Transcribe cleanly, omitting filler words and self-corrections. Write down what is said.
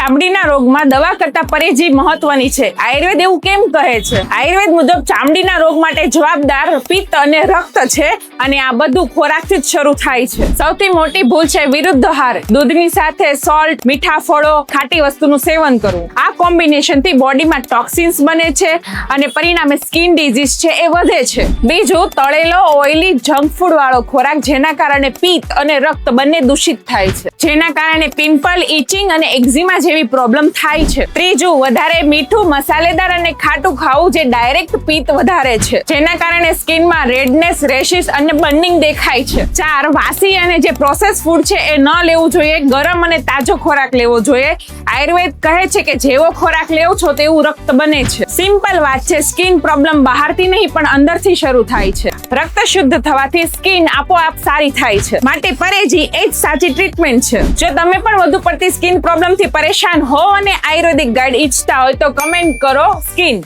ચામડીના રોગમાં દવા કરતા પરેજી મહત્વની છે. આયુર્વેદ એવું કેમ કહે છે? આયુર્વેદ મુજબ ચામડીના રોગ માટે જવાબદાર પિત્ત અને રક્ત છે અને આ બધું ખોરાકથી જ શરૂ થાય છે. સૌથી મોટી ભૂલ છે વિરુદ્ધ આહાર. દૂધની સાથે સોલ્ટ, મીઠા ફળો, ખાટી વસ્તુનું સેવન કરવું. આ કોમ્બિનેશનથી બોડીમાં ટોક્સિન્સ બને છે અને પરિણામે સ્કિન ડિઝીઝ છે એ વધે છે. બીજું, તળેલો, ઓઇલી, જંક ફૂડ વાળો ખોરાક જેના કારણે પિત્ત અને રક્ત બંને દૂષિત થાય છે, જેના કારણે પિમ્પલ, ઇચિંગ અને એક્ઝિમા જેવી પ્રોબ્લેમ થાય છે. ત્રીજું, વધારે મીઠું, મસાલેદાર અને ખાટું ખાવું જે ડાયરેક્ટ પિત્ત વધારે છે, જેના કારણે સ્કિનમાં રેડનેસ, રેશિસ અને બર્નિંગ દેખાય છે. 4, વાસી અને જે પ્રોસેસ ફૂડ છે એ ન લેવું જોઈએ. ગરમ અને તાજો ખોરાક લેવો જોઈએ. આયુર્વેદ કહે છે કે જેવો ખોરાક લેવો છો તેવું રક્ત બને છે. સિમ્પલ વાત છે, સ્કિન પ્રોબ્લેમ બહારથી નહીં પણ અંદરથી શરૂ થાય છે. રક્ત શુદ્ધ થવાથી સ્કિન આપોઆપ સારી થાય છે. માટે પરેજી એ જ સાચી ટ્રીટમેન્ટ છે. જો તમે પણ વધુ પડતી સ્કિન પ્રોબ્લેમથી પરેશાન હો અને આયુર્વેદિક ગાઈડ ઈચ્છતા હોય તો કમેન્ટ કરો સ્કિન.